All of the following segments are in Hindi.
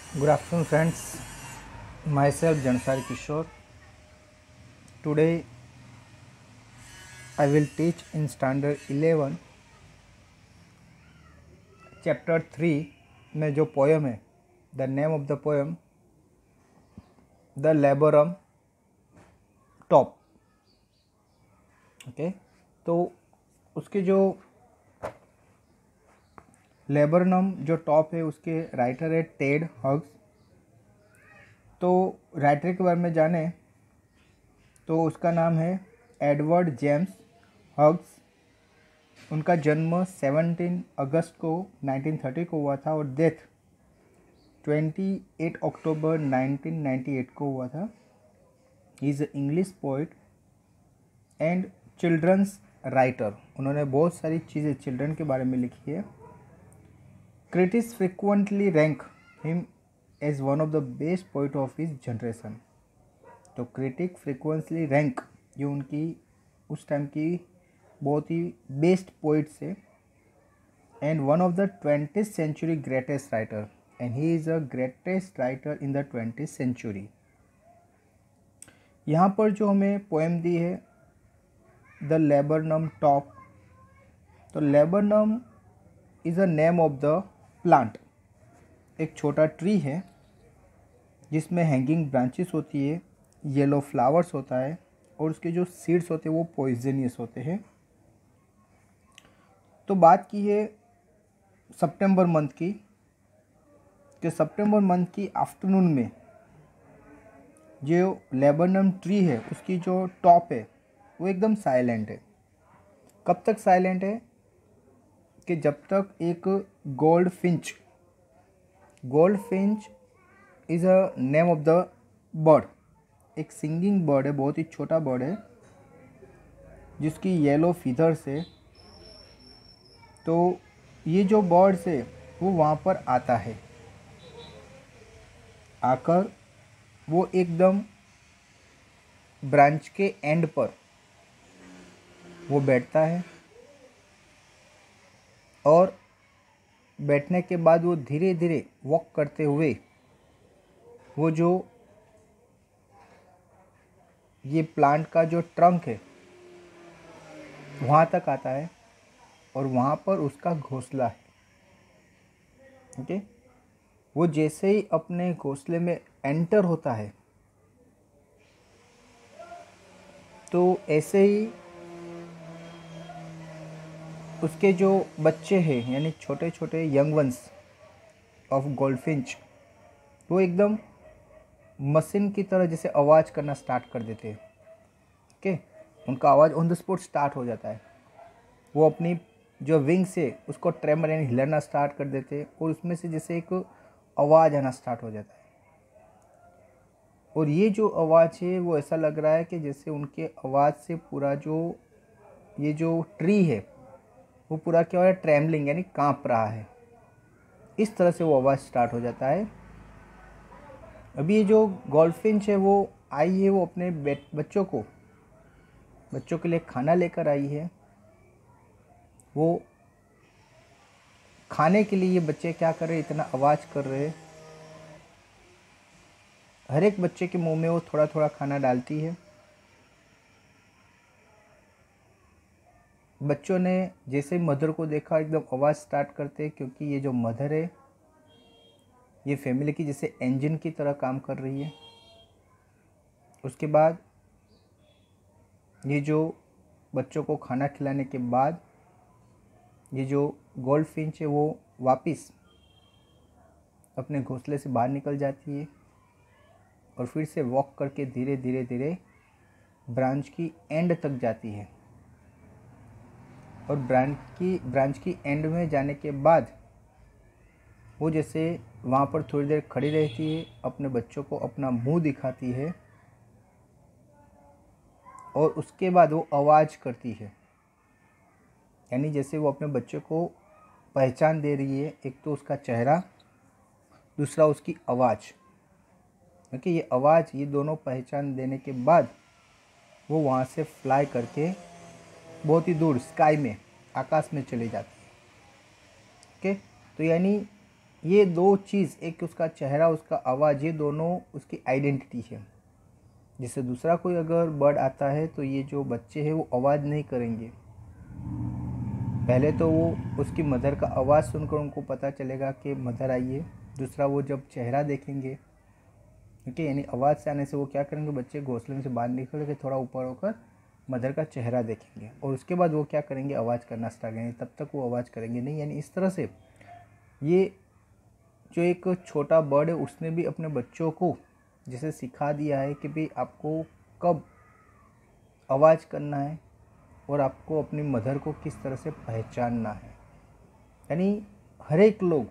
Good afternoon, friends. Myself Jansari Kishore. Today I will teach in Standard 11, Chapter 3 में जो पोएम है, The name of the poem, The Laborum Top. Okay, तो उसके जो लेबरनम जो टॉप है उसके राइटर है टेड हग्स। तो राइटर के बारे में जाने तो उसका नाम है एडवर्ड जेम्स हग्स। उनका जन्म 17 अगस्त को 1930 को हुआ था और डेथ 28 अक्टूबर 1998 को हुआ था। He is English poet and children's writer. उन्होंने बहुत सारी चीज़ें चिल्ड्रन के बारे में लिखी है। Critics frequently rank him as one of the best poet of his generation. तो क्रिटिक फ्रिक्वेंटली रैंक जो उनकी उस टाइम की बहुत ही बेस्ट पोइट्स है and one of the 20th century greatest writer and he is a greatest writer in the 20th century. यहाँ पर जो हमें पोएम दी है द लेबरनम टॉप। तो laburnum is a name of the plant. एक छोटा ट्री है जिसमें हैंगिंग ब्रांचेस होती है, येलो फ्लावर्स होता है और उसके जो सीड्स होते हैं वो पॉइजनियस होते हैं। तो बात की है सितंबर मंथ की कि सितंबर मंथ की आफ्टरनून में जो लेबरनम ट्री है उसकी जो टॉप है वो एकदम साइलेंट है। कब तक साइलेंट है कि जब तक एक gold Finch is a name of the bird, एक सिंगिंग बर्ड है, बहुत ही छोटा बर्ड है जिसकी येलो फीदर्स है। तो ये जो बर्ड्स है वो वहाँ पर आता है, आकर वो एकदम ब्रांच के एंड पर वो बैठता है और बैठने के बाद वो धीरे धीरे वॉक करते हुए वो जो ये प्लांट का जो ट्रंक है वहाँ तक आता है और वहाँ पर उसका घोंसला है। ओके, वो जैसे ही अपने घोंसले में एंटर होता है तो ऐसे ही उसके जो बच्चे हैं यानी छोटे छोटे यंग वंस ऑफ गोल्डफिंच वो एकदम मशीन की तरह जैसे आवाज़ करना स्टार्ट कर देते हैं। ओके, उनका आवाज़ ऑन द स्पॉट स्टार्ट हो जाता है। वो अपनी जो विंग्स है उसको ट्रेमर यानी हिलाना स्टार्ट कर देते हैं और उसमें से जैसे एक आवाज़ आना स्टार्ट हो जाता है। और ये जो आवाज़ है वो ऐसा लग रहा है कि जैसे उनके आवाज़ से पूरा जो ये जो ट्री है वो पूरा क्या हो रहा है, ट्रेमलिंग यानी कांप रहा है। इस तरह से वो आवाज़ स्टार्ट हो जाता है। अभी ये जो गोल्डफिंच है वो आई है, वो अपने बच्चों के लिए खाना लेकर आई है। वो खाने के लिए ये बच्चे क्या कर रहे हैं, इतना आवाज़ कर रहे हैं। हर एक बच्चे के मुंह में वो थोड़ा थोड़ा खाना डालती है। बच्चों ने जैसे ही मदर को देखा एकदम आवाज़ स्टार्ट करते, क्योंकि ये जो मदर है ये फैमिली की जैसे इंजन की तरह काम कर रही है। उसके बाद ये जो बच्चों को खाना खिलाने के बाद ये जो गोल्डफिंच है वो वापस अपने घोंसले से बाहर निकल जाती है और फिर से वॉक करके धीरे धीरे धीरे ब्रांच की एंड तक जाती है। और ब्रांच की एंड में जाने के बाद वो जैसे वहाँ पर थोड़ी देर खड़ी रहती है, अपने बच्चों को अपना मुंह दिखाती है और उसके बाद वो आवाज़ करती है। यानी जैसे वो अपने बच्चों को पहचान दे रही है, एक तो उसका चेहरा, दूसरा उसकी आवाज़। क्योंकि ये आवाज़, ये दोनों पहचान देने के बाद वो वहाँ से फ्लाई करके बहुत ही दूर स्काई में, आकाश में चली जाती है। ओके, तो यानी ये दो चीज़, एक उसका चेहरा, उसका आवाज़, ये दोनों उसकी आइडेंटिटी है। जिससे दूसरा कोई अगर बर्ड आता है तो ये जो बच्चे हैं वो आवाज़ नहीं करेंगे। पहले तो वो उसकी मदर का आवाज़ सुनकर उनको पता चलेगा कि मदर आई है। दूसरा वो जब चेहरा देखेंगे, ठीक है, यानी आवाज़ से आने से वो क्या करेंगे, बच्चे घोंसले में से बाहर निकल के थोड़ा ऊपर होकर मदर का चेहरा देखेंगे और उसके बाद वो क्या करेंगे, आवाज़ करना स्टार्ट करेंगे। तब तक वो आवाज़ करेंगे नहीं। यानी इस तरह से ये जो एक छोटा बर्ड है उसने भी अपने बच्चों को जैसे सिखा दिया है कि भाई आपको कब आवाज़ करना है और आपको अपनी मदर को किस तरह से पहचानना है। यानी हर एक लोग,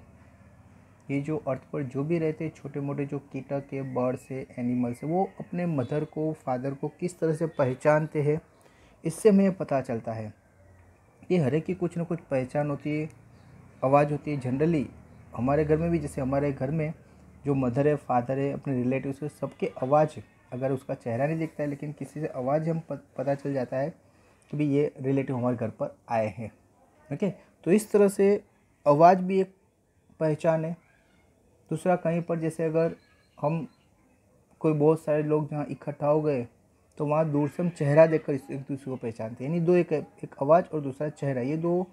ये जो अर्थ पर जो भी रहते हैं, छोटे मोटे जो कीटक है, बर्ड्स है, एनिमल्स है, वो अपने मदर को, फादर को किस तरह से पहचानते हैं, इससे हमें पता चलता है कि हर एक की कुछ ना कुछ पहचान होती है, आवाज़ होती है। जनरली हमारे घर में भी, जैसे हमारे घर में जो मदर है, फादर है, अपने रिलेटिव्स है, सबके आवाज़, अगर उसका चेहरा नहीं दिखता है लेकिन किसी से आवाज़ हम पता चल जाता है कि भाई ये रिलेटिव हमारे घर पर आए हैं। ओके, तो इस तरह से आवाज़ भी एक पहचान है। दूसरा, कहीं पर जैसे अगर हम कोई बहुत सारे लोग जहाँ इकट्ठा हो गए तो वहाँ दूर से हम चेहरा देखकर एक दूसरे को पहचानते हैं। यानी दो, एक आवाज़ और दूसरा चेहरा, ये दो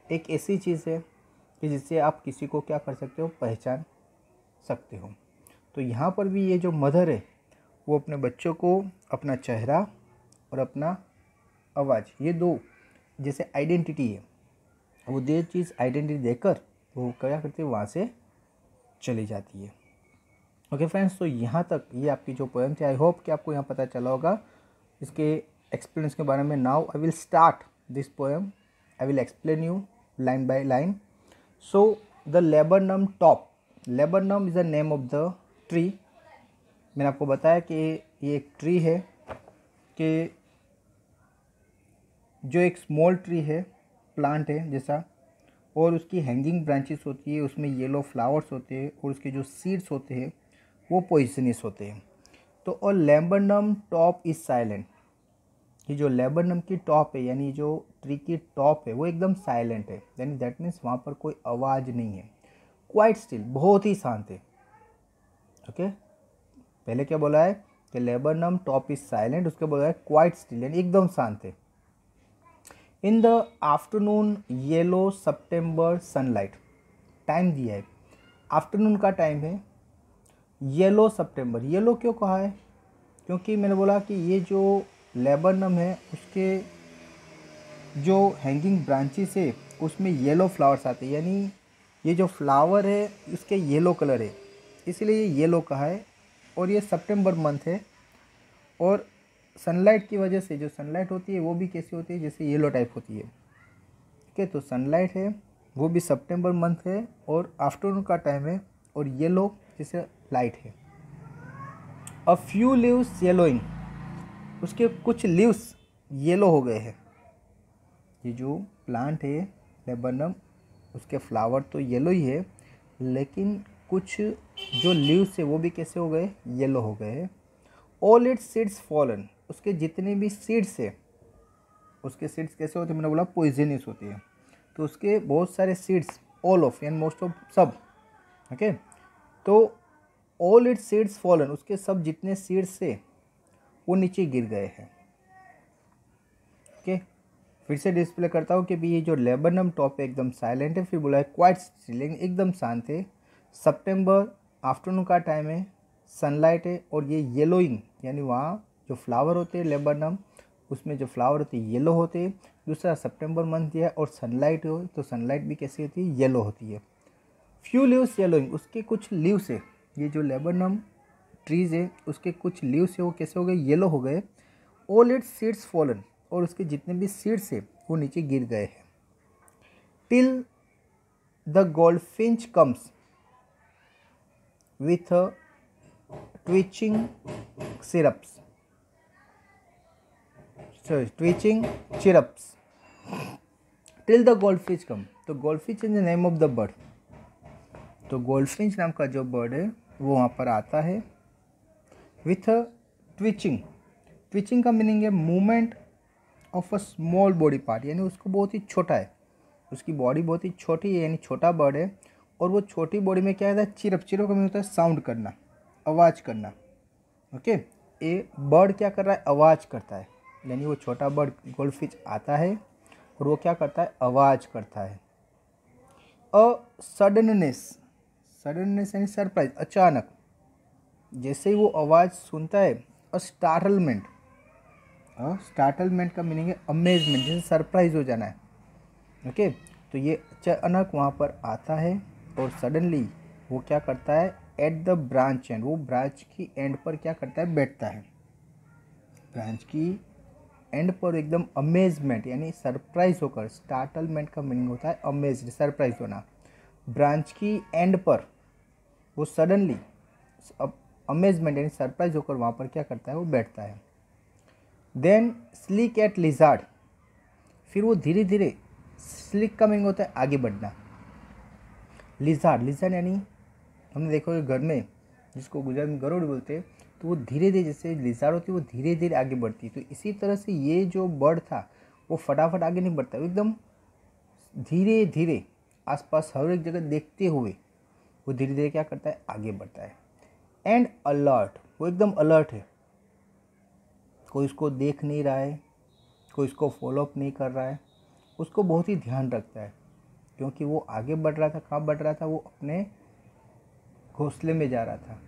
एक ऐसी चीज़ है कि जिससे आप किसी को क्या कर सकते हो, पहचान सकते हो। तो यहाँ पर भी ये जो मदर है वो अपने बच्चों को अपना चेहरा और अपना आवाज़, ये दो जैसे आइडेंटिटी है, वो दो चीज़ आइडेंटिटी देकर वो क्या करती है, वहाँ से चली जाती है। ओके फ्रेंड्स, तो यहाँ तक ये आपकी जो पोएम थी, आई होप कि आपको यहाँ पता चला होगा इसके एक्सपीरियंस के बारे में। Now I will start this poem, I will explain you line by line. So the laburnum top, laburnum is the name of the tree. मैंने आपको बताया कि ये एक ट्री है, कि जो एक स्मॉल ट्री है, प्लांट है जैसा, और उसकी हैंगिंग ब्रांचेस होती है, उसमें येलो फ्लावर्स होते हैं और उसके जो सीड्स होते हैं वो पॉइजनस होते हैं। तो और लेबरनम टॉप इज़ साइलेंट, ये जो लेबरनम की टॉप है, यानी जो ट्री की टॉप है, वो एकदम साइलेंट है। यानी दैट मीन्स वहाँ पर कोई आवाज़ नहीं है, क्वाइट स्टिल, बहुत ही शांत है। ओके, पहले क्या बोला है कि लेबरनम टॉप इज़ साइलेंट, उसके बोला है क्वाइट स्टिल, यानी एकदम शांत है। In the afternoon yellow September sunlight, time दिया है, आफ्टरनून का टाइम है, येलो सितंबर। येलो क्यों कहा है, क्योंकि मैंने बोला कि ये जो लेबरनम है उसके जो हैंगिंग ब्रांचेस है उसमें येलो फ्लावर्स आते हैं, यानी ये जो फ्लावर है इसके येलो कलर है, इसलिए ये येलो कहा है। और ये सितंबर मंथ है, और सनलाइट की वजह से जो सनलाइट होती है वो भी कैसी होती है, जैसे येलो टाइप होती है। ठीक है, तो सनलाइट है, वो भी सितंबर मंथ है और आफ्टरनून का टाइम है, और येलो जैसे लाइट है। अ फ्यू लीव्स येलोइंग, उसके कुछ लीव्स येलो हो गए हैं। ये जो प्लांट है लेबरनम, उसके फ्लावर तो येलो ही है, लेकिन कुछ जो लीव्स है वो भी कैसे हो गए, येलो हो गए हैं। ऑल इट्स सीड्स फॉलन, उसके जितने भी सीड्स है, उसके सीड्स कैसे होते हैं, मैंने बोला पॉइजनस होती है, तो उसके बहुत सारे सीड्स, ऑल ऑफ यानी मोस्ट ऑफ, सब। ओके, तो ऑल इट्स सीड्स फॉलन, उसके सब जितने सीड्स थे वो नीचे गिर गए हैं। ओके, फिर से डिस्प्ले करता हूँ कि भी ये जो लेबरनम टॉप है एकदम साइलेंट है, फिर बोला है क्वाइट स्टिल, एकदम शांत है। सितंबर आफ्टरनून का टाइम है, सनलाइट है, और ये येलोइंग, यानी वहाँ जो फ्लावर होते हैं लेबरनम, उसमें जो फ्लावर होते हैं येलो होते हैं। दूसरा, सितंबर मंथ दिया और सनलाइट हो, तो सनलाइट भी कैसी होती है, येलो होती है। फ्यू लीव्स येलोइंग, उसके कुछ लीव्स है, ये जो लेबरनम ट्रीज है उसके कुछ लीव्स है वो कैसे हो गए, येलो हो गए। ऑल इट्स सीड्स फॉलन, और उसके जितने भी सीड्स है वो नीचे गिर गए हैं। Till the goldfinch comes with twitching syrups, twitching chirps, till the goldfish come. तो goldfish is the name of the bird, तो गोल्डफिंच नाम का जो बर्ड है वो वहाँ पर आता है विथ ट्विचिंग। ट्विचिंग का मीनिंग है movement of a small body part, यानी उसको बहुत ही छोटा है, उसकी बॉडी बहुत ही छोटी है, यानी छोटा बर्ड है, और वो छोटी बॉडी में क्या होता है, चिरप, चिरप का मीनिंग होता है साउंड करना, आवाज़ करना। ओके, ए बर्ड क्या कर रहा है, आवाज़ करता है, यानी वो छोटा बर्ड गोल्डफिश आता है और वो क्या करता है, आवाज़ करता है। अ सडननेस, सडननेस यानी सरप्राइज, अचानक, जैसे ही वो आवाज़ सुनता है। अ स्टार्टलमेंट, स्टार्टलमेंट का मीनिंग है अमेजमेंट, जैसे सरप्राइज हो जाना है। ओके, तो ये अचानक वहाँ पर आता है और सडनली वो क्या करता है, एट द ब्रांच एंड, वो ब्रांच की एंड पर क्या करता है, बैठता है। ब्रांच की एंड पर एकदम अमेजमेंट यानी सरप्राइज होकर, स्टार्टलमेंट का मीनिंग होता है अमेज, सरप्राइज होना। ब्रांच की एंड पर वो सडनली अमेजमेंट यानी सरप्राइज होकर वहाँ पर क्या करता है, वो बैठता है। देन स्लीक एट लिजार्ड, फिर वो धीरे धीरे, स्लीक का मीनिंग होता है आगे बढ़ना। लिजार्ड, लिजार्ड यानी हमने देखो कि घर में, जिसको गुजरात में गरुड़ बोलते हैं, तो वो धीरे धीरे, जैसे लिजार्ड होती है वो धीरे धीरे आगे बढ़ती है। तो इसी तरह से ये जो बर्ड था वो फटाफट आगे नहीं बढ़ता, वो एकदम धीरे धीरे आसपास हर एक जगह देखते हुए वो धीरे धीरे क्या करता है, आगे बढ़ता है। एंड अलर्ट, वो एकदम अलर्ट है, कोई उसको देख नहीं रहा है, कोई उसको फॉलोअप नहीं कर रहा है, उसको बहुत ही ध्यान रखता है, क्योंकि वो आगे बढ़ रहा था। कहाँ बढ़ रहा था, वो अपने घोंसले में जा रहा था,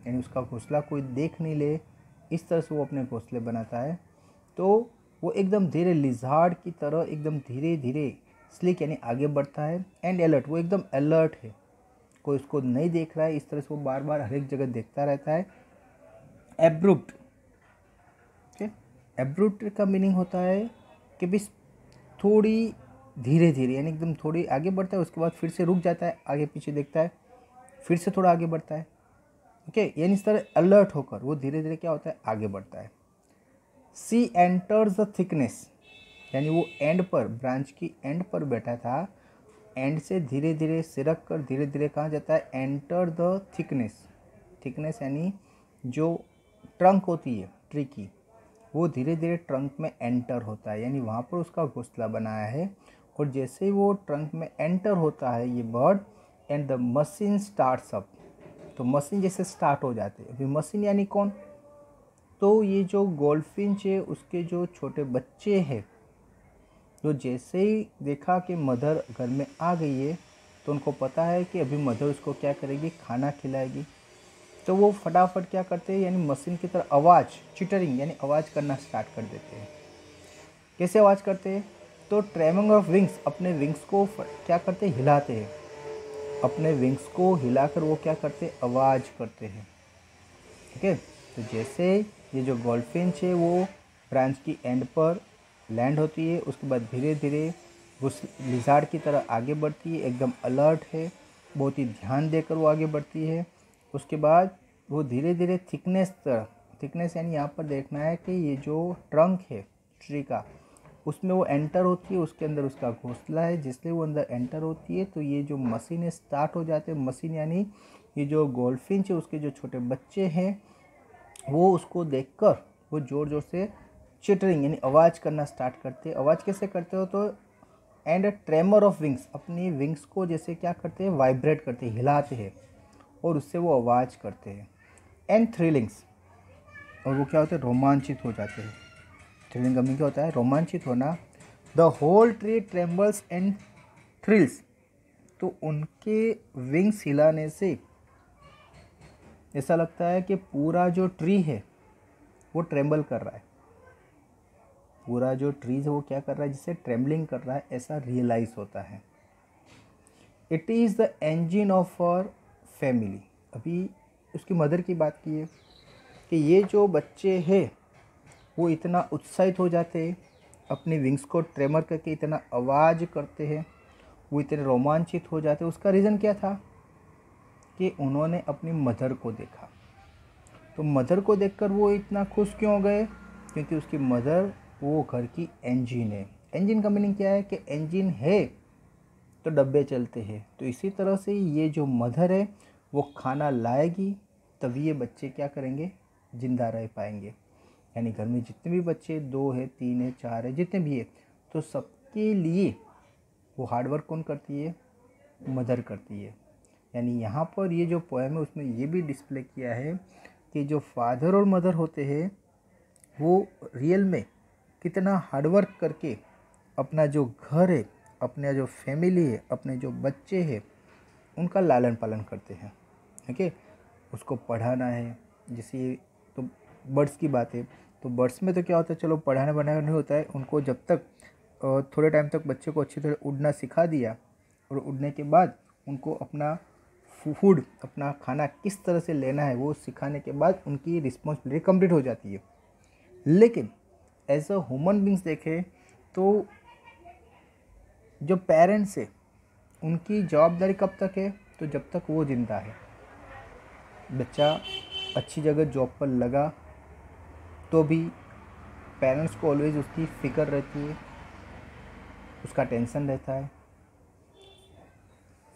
यानी उसका घोंसला कोई देख नहीं ले, इस तरह से वो अपने घोंसले बनाता है। तो वो एकदम धीरे, लिजार्ड की तरह एकदम धीरे धीरे स्लिक यानी आगे बढ़ता है। एंड अलर्ट, वो एकदम अलर्ट है, कोई उसको नहीं देख रहा है, इस तरह से वो बार बार हर एक जगह देखता रहता है। एब्रुप्ट, ओके, एब्रुप्ट का मीनिंग होता है कि भी थोड़ी धीरे धीरे, यानी एकदम थोड़ी आगे बढ़ता है, उसके बाद फिर से रुक जाता है, आगे पीछे देखता है, फिर से थोड़ा आगे बढ़ता है। ओके, यानी इस तरह अलर्ट होकर वो धीरे धीरे क्या होता है, आगे बढ़ता है। सी एंटर्स द थिकनेस, यानी वो एंड पर, ब्रांच की एंड पर बैठा था, एंड से धीरे धीरे सिरक कर धीरे धीरे कहाँ जाता है, एंटर द थिकनेस। थिकनेस यानी जो ट्रंक होती है ट्री की, वो धीरे धीरे ट्रंक में एंटर होता है, यानी वहाँ पर उसका घोंसला बनाया है। और जैसे ही वो ट्रंक में एंटर होता है ये bird, and the machine starts up, तो मशीन जैसे स्टार्ट हो जाते हैं। अभी मशीन यानी कौन, तो ये जो गोल्डफिंच है उसके जो छोटे बच्चे हैं, तो जैसे ही देखा कि मदर घर में आ गई है, तो उनको पता है कि अभी मदर उसको क्या करेगी, खाना खिलाएगी। तो वो फटाफट क्या करते हैं, यानी मशीन की तरह आवाज़, चिटरिंग यानी आवाज़ करना स्टार्ट कर देते हैं। कैसे आवाज़ करते हैं, तो ट्रेमिंग ऑफ विंग्स, अपने विंग्स को क्या करते हैं, हिलाते हैं। अपने विंग्स को हिलाकर वो क्या करते हैं, आवाज़ करते हैं। ठीक है, तो जैसे ये जो गोल्डफिंच है वो ब्रांच की एंड पर लैंड होती है, उसके बाद धीरे धीरे उस लिजार्ड की तरह आगे बढ़ती है, एकदम अलर्ट है, बहुत ही ध्यान देकर वो आगे बढ़ती है। उसके बाद वो धीरे धीरे थिकनेस तरह, थिकनेस यानी यहाँ पर देखना है कि ये जो ट्रंक है ट्री का, उसमें वो एंटर होती है, उसके अंदर उसका घोंसला है, जिसलिए वो अंदर एंटर होती है। तो ये जो मशीन है स्टार्ट हो जाते हैं, मशीन यानी ये जो गोल्डफिंच है उसके जो छोटे बच्चे हैं वो उसको देखकर वो ज़ोर ज़ोर से चिटरिंग यानी आवाज़ करना स्टार्ट करते हैं। आवाज़ कैसे करते हो, तो एंड ट्रेमर ऑफ विंग्स, अपनी विंग्स को जैसे क्या करते हैं, वाइब्रेट करते हैं, हिलाते हैं, और उससे वो आवाज़ करते हैं। एंड थ्रिलिंग्स, और वो क्या होते हैं, रोमांचित हो जाते हैं। थ्रिलिंग का मीनिंग क्या होता है, रोमांचित होना। The whole tree trembles and thrills, तो उनके विंग्स हिलाने से ऐसा लगता है कि पूरा जो ट्री है वो ट्रेम्बल कर रहा है, पूरा जो ट्री है वो क्या कर रहा है, जिससे ट्रेम्बलिंग कर रहा है, ऐसा रियलाइज होता है। It is the engine of our family, अभी उसकी मदर की बात की है कि ये जो बच्चे हैं वो इतना उत्साहित हो जाते हैं, अपनी विंग्स को ट्रेमर करके इतना आवाज़ करते हैं, वो इतने रोमांचित हो जाते हैं। उसका रीज़न क्या था कि उन्होंने अपनी मदर को देखा। तो मदर को देखकर वो इतना खुश क्यों हो गए, क्योंकि उसकी मदर वो घर की इंजन है। इंजन का मीनिंग क्या है कि इंजन है तो डब्बे चलते हैं। तो इसी तरह से ये जो मदर है वो खाना लाएगी, तभी ये बच्चे क्या करेंगे, ज़िंदा रह पाएंगे। यानी घर में जितने भी बच्चे, 2 है, 3 है, 4 है, जितने भी है, तो सबके लिए वो हार्डवर्क कौन करती है, मदर करती है। यानी यहाँ पर ये जो पोएम है उसमें ये भी डिस्प्ले किया है कि जो फादर और मदर होते हैं वो रियल में कितना हार्डवर्क करके अपना जो घर है, अपना जो फैमिली है, अपने जो बच्चे हैं उनका लालन पालन करते हैं। ओके, उसको पढ़ाना है। जैसे तो बर्ड्स की बात है, तो बर्ड्स में तो क्या होता है, चलो पढ़ाना बनाना नहीं होता है, उनको जब तक थोड़े टाइम तक बच्चे को अच्छी तरह उड़ना सिखा दिया और उड़ने के बाद उनको अपना फूड, अपना खाना किस तरह से लेना है वो सिखाने के बाद उनकी रिस्पॉन्सिबिलिटी कंप्लीट हो जाती है। लेकिन एज अ ह्यूमन बींग्स देखें तो जो पेरेंट्स है उनकी जवाबदारी कब तक है, तो जब तक वो ज़िंदा है। बच्चा अच्छी जगह जॉब पर लगा तो भी पेरेंट्स को ऑलवेज उसकी फ़िक्र रहती है, उसका टेंशन रहता है।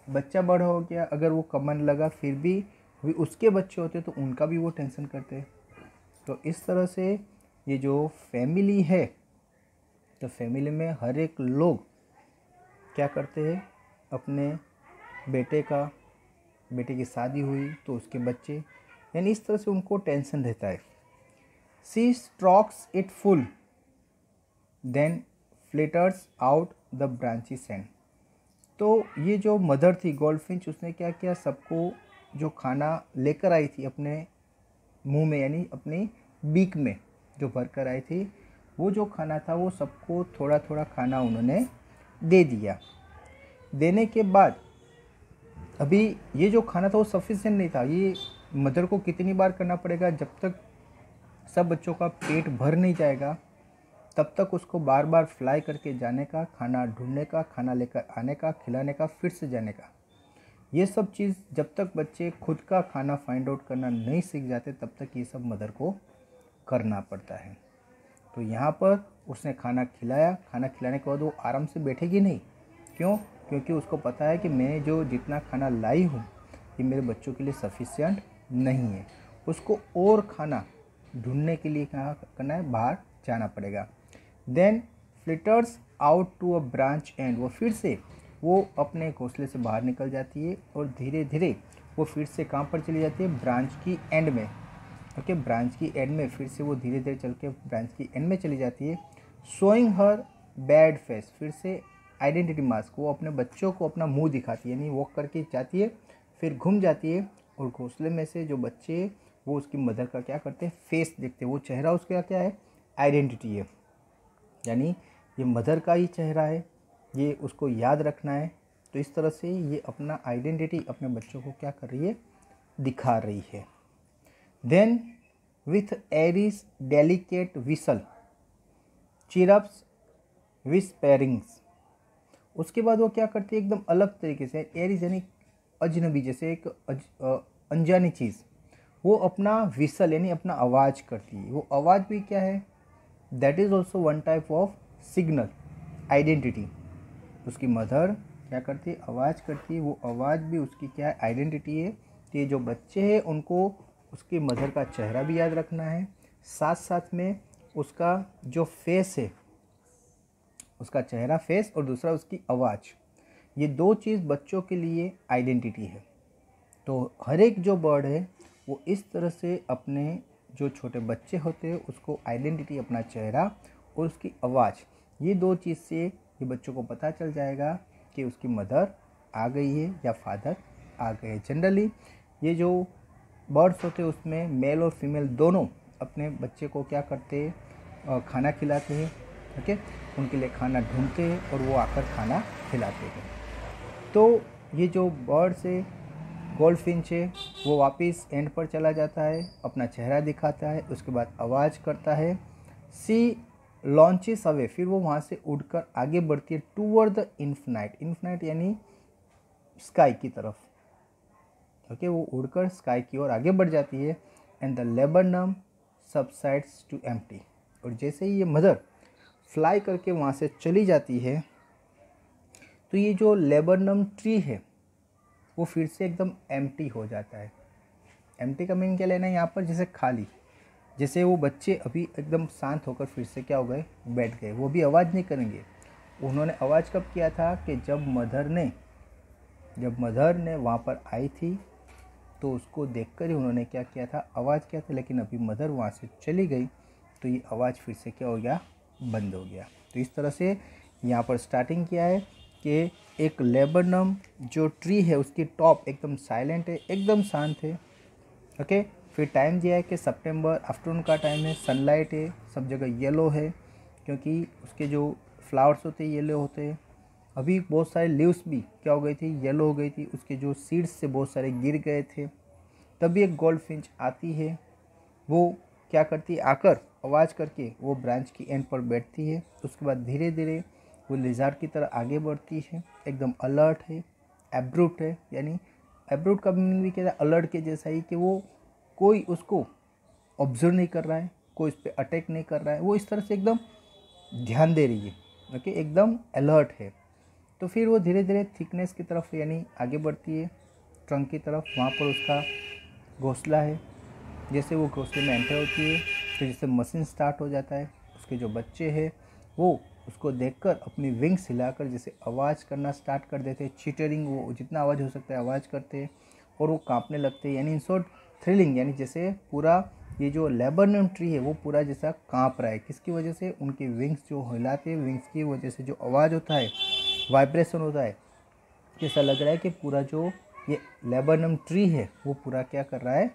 बच्चा बड़ा हो गया, अगर वो कमाने लगा फिर भी उसके बच्चे होते तो उनका भी वो टेंशन करते। तो इस तरह से ये जो फैमिली है, तो फैमिली में हर एक लोग क्या करते हैं, अपने बेटे की शादी हुई तो उसके बच्चे, यानी इस तरह से उनको टेंशन रहता है। She strokes it full then flitters out the branches end. तो ये जो मदर थी गोल्डफिंच, उसने क्या किया, सबको जो खाना लेकर आई थी अपने मुंह में, यानी अपनी बीक में जो भर कर आई थी, वो जो खाना था वो सबको थोड़ा थोड़ा खाना उन्होंने दे दिया। देने के बाद अभी ये जो खाना था वो सफिशिएंट नहीं था। ये मदर को कितनी बार करना पड़ेगा, जब तक सब बच्चों का पेट भर नहीं जाएगा तब तक उसको बार बार फ्लाई करके जाने का, खाना ढूंढने का, खाना लेकर आने का, खिलाने का, फिर से जाने का। ये सब चीज़ जब तक बच्चे खुद का खाना फाइंड आउट करना नहीं सीख जाते तब तक ये सब मदर को करना पड़ता है। तो यहाँ पर उसने खाना खिलाया, खाना खिलाने के बाद वो आराम से बैठेगी नहीं। क्यों? क्योंकि उसको पता है कि मैं जो जितना खाना लाई हूँ ये मेरे बच्चों के लिए सफिशिएंट नहीं है। उसको और खाना ढूंढने के लिए क्या करना है, बाहर जाना पड़ेगा। Then flitters out to a branch end, वो फिर से वो अपने घोंसले से बाहर निकल जाती है और धीरे धीरे वो फिर से कहाँ पर चली जाती है, ब्रांच की एंड में। ओके, ब्रांच की एंड में फिर से वो धीरे धीरे चल के ब्रांच की एंड में चली जाती है। शोइंग हर बैड फेस, फिर से आइडेंटिटी मास्क, वो अपने बच्चों को अपना मुंह दिखाती है, यानी वॉक करके जाती है, फिर घूम जाती है और घोंसले में से जो बच्चे वो उसकी मदर का क्या करते हैं, फेस देखते हैं। वो चेहरा उसका क्या है, आइडेंटिटी है, यानी ये मदर का ही चेहरा है, ये उसको याद रखना है। तो इस तरह से ये अपना आइडेंटिटी अपने बच्चों को क्या कर रही है, दिखा रही है। Then with airy delicate whistle chirps whisperings, उसके बाद वो क्या करती है, एकदम अलग तरीके से, एरिस यानी अजनबी, जैसे एक अनजानी चीज़, वो अपना विसल यानी अपना आवाज़ करती है। वो आवाज़ भी क्या है, that is also one type of signal identity. उसकी मदर क्या करती है, आवाज़ करती है, वो आवाज़ भी उसकी क्या है, आइडेंटिटी है। तो ये जो बच्चे हैं उनको उसकी मदर का चेहरा भी याद रखना है, साथ साथ में उसका जो फेस है, उसका चेहरा फेस, और दूसरा उसकी आवाज़, ये दो चीज़ बच्चों के लिए आइडेंटिटी है। तो हर एक जो बर्ड है वो इस तरह से अपने जो छोटे बच्चे होते हैं उसको आइडेंटिटी, अपना चेहरा और उसकी आवाज़, ये दो चीज़ से ये बच्चों को पता चल जाएगा कि उसकी मदर आ गई है या फादर आ गए हैं। जनरली ये जो बर्ड्स होते हैं उसमें मेल और फीमेल दोनों अपने बच्चे को क्या करते हैं, खाना खिलाते हैं। ओके, उनके लिए खाना ढूंढते हैं और वो आकर खाना खिलाते हैं। तो ये जो बर्ड्स है, गोल्डफिंच है, वो वापस एंड पर चला जाता है, अपना चेहरा दिखाता है, उसके बाद आवाज़ करता है। सी लॉन्चेस अवे, फिर वो वहाँ से उड़कर आगे बढ़ती है टूवर्ड द इन्फिनाइट, इन्फिनाइट यानी स्काई की तरफ। ओके, वो उड़कर स्काई की ओर आगे बढ़ जाती है। And the laburnum subsides to empty, और जैसे ही ये मदर फ्लाई करके वहाँ से चली जाती है तो ये जो लेबरनम ट्री है वो फिर से एकदम एम्प्टी हो जाता है। एम्प्टी का मीनिंग क्या लेना है यहाँ पर, जैसे खाली, जैसे वो बच्चे अभी एकदम शांत होकर फिर से क्या हो गए, बैठ गए। वो भी आवाज़ नहीं करेंगे। उन्होंने आवाज़ कब किया था कि जब मदर ने जब मदर ने वहाँ पर आई थी तो उसको देखकर ही उन्होंने क्या किया था, आवाज़ किया था, लेकिन अभी मदर वहाँ से चली गई तो ये आवाज़ फिर से क्या हो गया, बंद हो गया। तो इस तरह से यहाँ पर स्टार्टिंग किया है कि एक लेबनम जो ट्री है उसकी टॉप एकदम साइलेंट है, एकदम शांत है। ओके, फिर टाइम दिया है कि सितंबर आफ्टरनून का टाइम है, सनलाइट है, सब जगह येलो है क्योंकि उसके जो फ्लावर्स होते हैं येलो होते हैं। अभी बहुत सारे लीव्स भी क्या हो गई थी, येलो हो गई थी, उसके जो सीड्स से बहुत सारे गिर गए थे। तभी एक गोल्ड फिंच आती है, वो क्या करती है, आकर आवाज़ करके वो ब्रांच की एंड पर बैठती है। उसके बाद धीरे धीरे वो लिजार्ड की तरह आगे बढ़ती है, एकदम अलर्ट है, एब्रूट है, यानी एब्रूट का मीनिंग भी क्या है, अलर्ट के जैसा ही, कि वो कोई उसको ऑब्जर्व नहीं कर रहा है, कोई इस पर अटैक नहीं कर रहा है, वो इस तरह से एकदम ध्यान दे रही है। ओके, एकदम अलर्ट है। तो फिर वो धीरे धीरे थिकनेस की तरफ यानी आगे बढ़ती है, ट्रंक की तरफ। वहाँ पर उसका घोंसला है। जैसे वो घोंसले में एंटर होती है तो जैसे मशीन स्टार्ट हो जाता है, उसके जो बच्चे हैं वो उसको देखकर अपनी विंग्स हिलाकर जैसे आवाज़ करना स्टार्ट कर देते हैं, चिटरिंग, वो जितना आवाज़ हो सकता है आवाज़ करते हैं और वो कांपने लगते हैं। यानी इन शॉर्ट थ्रिलिंग, यानी जैसे पूरा ये जो लेबनम ट्री है वो पूरा जैसा कांप रहा है। किसकी वजह से, उनके विंग्स जो हिलाते हैं, विंग्स की वजह से जो आवाज़ होता है, वाइब्रेशन होता है, ऐसा लग रहा है कि पूरा जो ये लेबनम ट्री है वो पूरा क्या कर रहा है,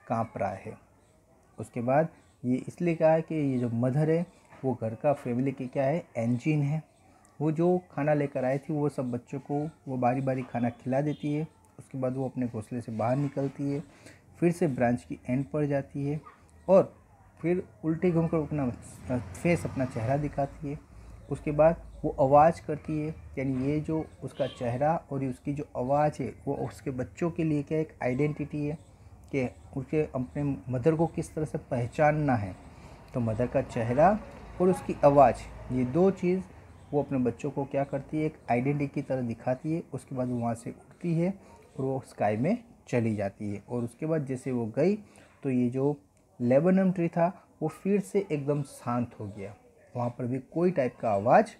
कांप रहा है। उसके बाद ये इसलिए कहा है कि ये जो मदर है वो घर का फैमिली की क्या है, इंजन है। वो जो खाना लेकर आई थी वो सब बच्चों को वो बारी बारी खाना खिला देती है। उसके बाद वो अपने घोंसले से बाहर निकलती है, फिर से ब्रांच की एंड पर जाती है और फिर उल्टी घूमकर अपना फेस, अपना चेहरा दिखाती है। उसके बाद वो आवाज़ करती है, यानी ये जो उसका चेहरा और ये उसकी जो आवाज़ है वो उसके बच्चों के लिए क्या एक आइडेंटिटी है कि उसे अपने मदर को किस तरह से पहचानना है। तो मदर का चेहरा और उसकी आवाज़, ये दो चीज़ वो अपने बच्चों को क्या करती है, एक आइडेंटिटी की तरह दिखाती है। उसके बाद वो वहाँ से उठती है और वो स्काई में चली जाती है। और उसके बाद जैसे वो गई तो ये जो लेबनम ट्री था वो फिर से एकदम शांत हो गया, वहाँ पर भी कोई टाइप का आवाज़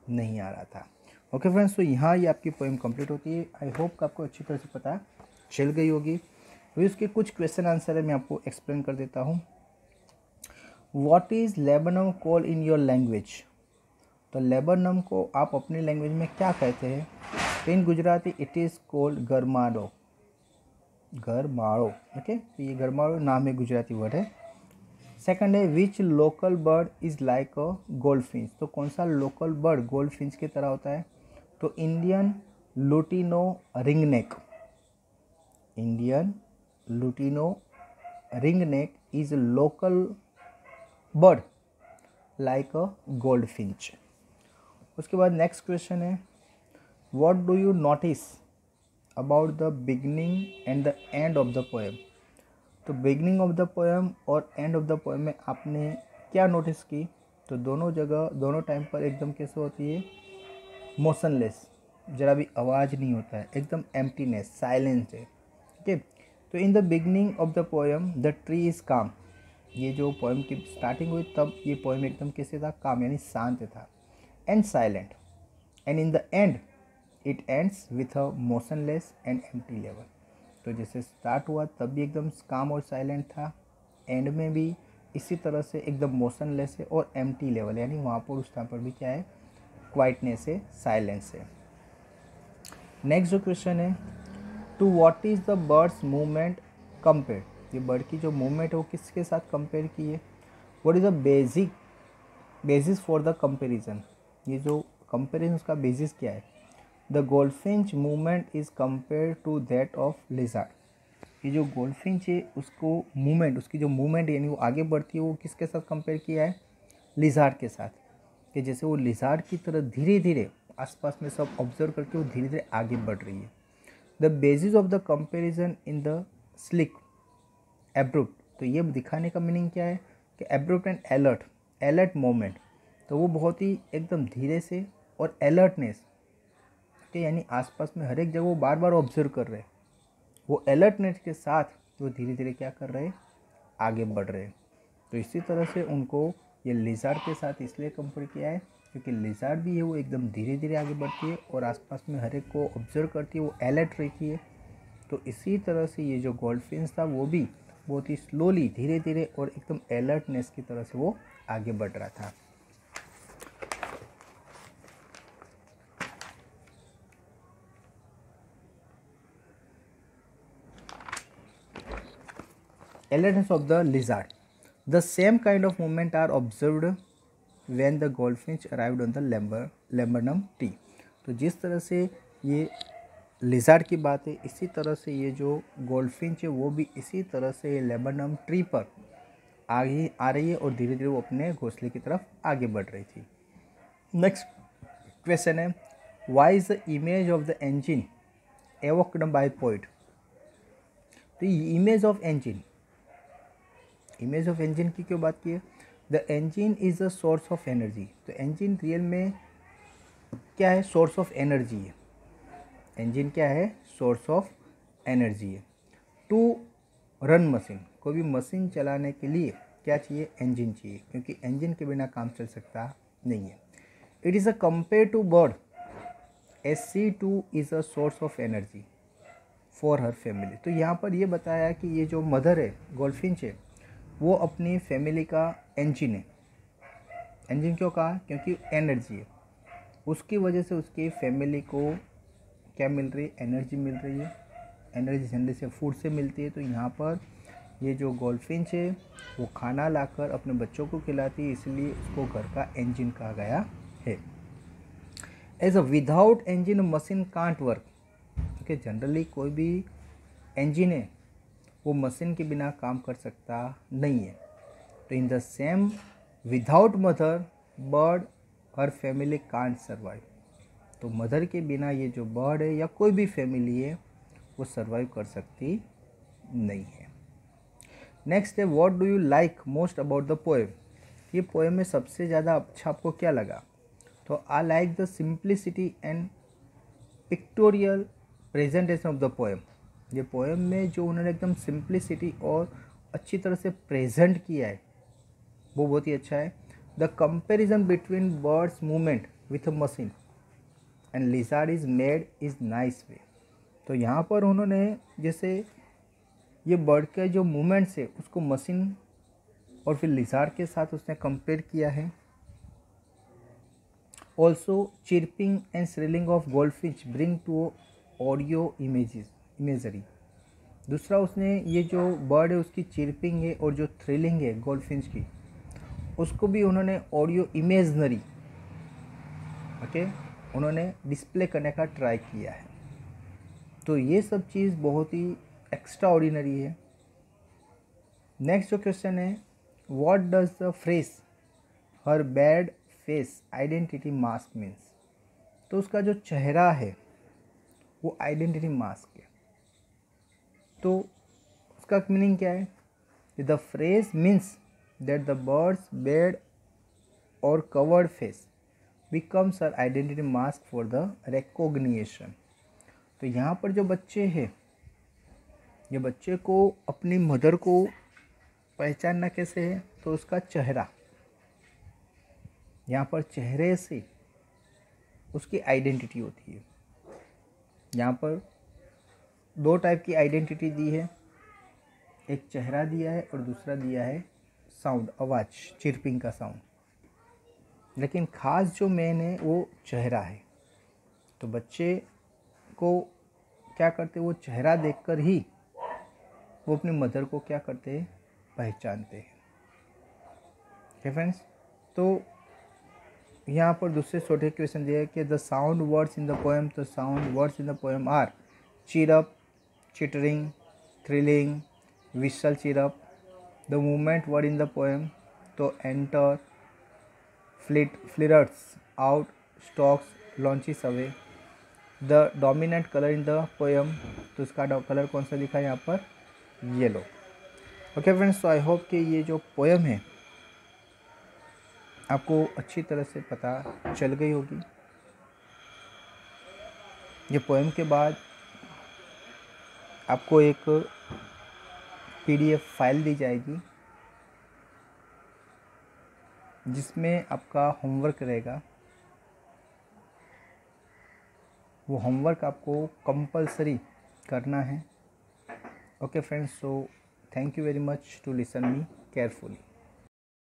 नहीं आ रहा था। ओके फ्रेंड्स, तो यहाँ ये आपकी पोएम कंप्लीट होती है। आई होप कि आपको अच्छी तरह से पता चल गई होगी। तो इसके कुछ क्वेश्चन आंसर है, मैं आपको एक्सप्लेन कर देता हूँ। What is laburnum call in your language? तो लेबनम को आप अपनी लैंग्वेज में क्या कहते हैं? In Gujarati it is called गरमाड़ो, गरमाड़ो। ओके, तो ये गरमाड़ो नाम है, गुजराती वर्ड है। सेकंड है which local bird is like a goldfinch? तो कौन सा लोकल बर्ड गोल्ड फिंच की तरह होता है? तो Indian lutino ringneck, Indian lutino ringneck is local bird like a gold Finch. उसके बाद नेक्स्ट क्वेश्चन है what do you notice about the beginning and the end of the poem? तो बिगनिंग ऑफ द पोएम और एंड ऑफ द पोएम में आपने क्या नोटिस की? तो दोनों जगह, दोनों टाइम पर एकदम कैसे होती है, मोशनलेस, जरा भी आवाज़ नहीं होता है, एकदम एम्प्टीनेस, साइलेंस है। ठीक है, तो in the beginning of the poem the tree is काम, ये जो पोएम की स्टार्टिंग हुई तब ये पोएम एकदम कैसे था, काम यानी शांत था, and silent, and in the end it ends with a motionless and empty level. तो जैसे स्टार्ट हुआ तब भी एकदम काम और साइलेंट था, एंड में भी इसी तरह से एकदम मोशनलेस है और एम्प्टी लेवल, यानी वहाँ पर उस टाइम पर भी क्या है, क्वाइटनेस है, साइलेंस है। नेक्स्ट जो क्वेश्चन है to what is the birds movement compare? ये बर्ड की जो मूवमेंट है वो किसके साथ कंपेयर की है? What is the basis for the comparison? ये जो कंपेरिजन उसका बेसिस क्या है? The goldfinch movement is compare to that of lizard. ये जो गोल्डफिंच है उसको मूवमेंट, उसकी जो मूवमेंट यानी वो आगे बढ़ती है वो किसके साथ कंपेयर किया है? लिजार्ड के साथ, कि जैसे वो लिजार्ड की तरह धीरे धीरे आसपास में सब ऑब्जर्व करके वो धीरे धीरे आगे बढ़ रही है। The basis of the comparison in the slick abrupt, तो ये दिखाने का मीनिंग क्या है कि एब्रूट एंड अलर्ट मोमेंट, तो वो बहुत ही एकदम धीरे से और अलर्टनेस के, यानी आसपास में हर एक जगह वो बार बार ऑब्जर्व कर रहे हैं, वो अलर्टनेस के साथ वो धीरे धीरे क्या कर रहे हैं, आगे बढ़ रहे हैं। तो इसी तरह से उनको ये लिजार्ड के साथ इसलिए कंपेयर किया है क्योंकि लिजार्ड भी है वो एकदम धीरे धीरे आगे बढ़ती है और आसपास में हर एक को ऑब्जर्व करती है, वो अलर्ट रहती है। तो इसी तरह से ये जो गोल्डफिन्स था वो भी बहुत ही स्लोली, धीरे धीरे और एकदम अलर्टनेस की तरह से वो आगे बढ़ रहा था। Alertness of the lizard. The same kind of movement are observed when the goldfinch arrived on the laburnum tree. तो जिस तरह से ये लिजार्ड की बात है, इसी तरह से ये जो गोल्डफिंच है वो भी इसी तरह से लेबनम ट्री पर आगे आ रही है और धीरे धीरे वो अपने घोंसले की तरफ आगे बढ़ रही थी। नेक्स्ट क्वेश्चन है, why is the image of the engine evoked by poet? तो इमेज ऑफ engine की क्यों बात की है? The engine is a source of energy. तो engine रियल में क्या है? सोर्स ऑफ एनर्जी है। engine क्या है? सोर्स ऑफ एनर्जी है। टू रन मशीन, कोई भी मशीन चलाने के लिए क्या चाहिए? engine चाहिए, क्योंकि engine के बिना काम चल सकता नहीं है। It is a compare to bird S C to is a source of energy for her family. तो यहाँ पर ये बताया कि ये जो मदर है, गोल्डफिंच है, वो अपनी फैमिली का engine है। engine क्यों कहा? क्योंकि एनर्जी है, उसकी वजह से उसकी फैमिली को क्या मिल रही है? एनर्जी मिल रही है। एनर्जी जनरली से फूड से मिलती है। तो यहाँ पर ये जो गोल्डफिंच है वो खाना लाकर अपने बच्चों को खिलाती है, इसलिए उसको घर का engine कहा गया है। As a without engine machine can't work, क्योंकि जनरली कोई भी engine है वो मशीन के बिना काम कर सकता नहीं है। तो in the same without mother bird her family can't survive. तो मदर के बिना ये जो बर्ड है या कोई भी फैमिली है वो सर्वाइव कर सकती नहीं है। नेक्स्ट है, what do you like most about the poem? ये पोएम में सबसे ज़्यादा अच्छा आपको क्या लगा? तो I like the simplicity and pictorial presentation of the poem. ये पोएम में जो उन्होंने एकदम सिंप्लिसिटी और अच्छी तरह से प्रेजेंट किया है वो बहुत ही अच्छा है। The comparison between birds movement with a machine and lizard is made is nice way. तो यहाँ पर उन्होंने जैसे ये बर्ड के जो मूवमेंट्स है उसको मशीन और फिर लिजार्ड के साथ उसने कंपेयर किया है। Also chirping and shrilling of goldfish bring to audio imagery. दूसरा, उसने ये जो बर्ड है उसकी चिरपिंग है और जो थ्रिलिंग है गोल्डफिश की, उसको भी उन्होंने ऑडियो इमेजनरी उन्होंने डिस्प्ले करने का ट्राई किया है। तो ये सब चीज़ बहुत ही एक्स्ट्रा ऑर्डिनरी है। नेक्स्ट जो क्वेश्चन है, what does the phrase her bad face identity mask means? तो उसका जो चेहरा है वो आइडेंटिटी मास्क है। तो उसका मीनिंग क्या है? The phrase means that the birds bed और covered face becomes our identity mask for the recognition. तो यहाँ पर जो बच्चे हैं, ये बच्चे को अपनी मदर को पहचानना कैसे है? तो उसका चेहरा, यहाँ पर चेहरे से उसकी आइडेंटिटी होती है। यहाँ पर दो टाइप की आइडेंटिटी दी है, एक चेहरा दिया है और दूसरा दिया है साउंड, आवाज़, चिरपिंग का साउंड। लेकिन ख़ास जो मेन है वो चेहरा है। तो बच्चे को क्या करते, वो चेहरा देखकर ही वो अपनी मदर को क्या करते हैं? पहचानते हैं। ओके फ्रेंड्स, तो यहाँ पर दूसरे छोटे क्वेश्चन दिए कि the sound words in the poem, the sound words in the poem are cheer up, chittering, thrilling, whistle chirp. The movement word in the poem तो enter, flirts out, stalks, launches away. The dominant color in the poem, तो इसका कलर कौन सा दिखा है यहाँ पर? येलो। ओके फ्रेंड्स, तो आई होप कि ये जो पोएम है आपको अच्छी तरह से पता चल गई होगी। ये पोएम के बाद आपको एक PDF फाइल दी जाएगी जिसमें आपका होमवर्क रहेगा वो होमवर्क आपको कंपलसरी करना है। Okay friends, so thank you very much to listen me carefully.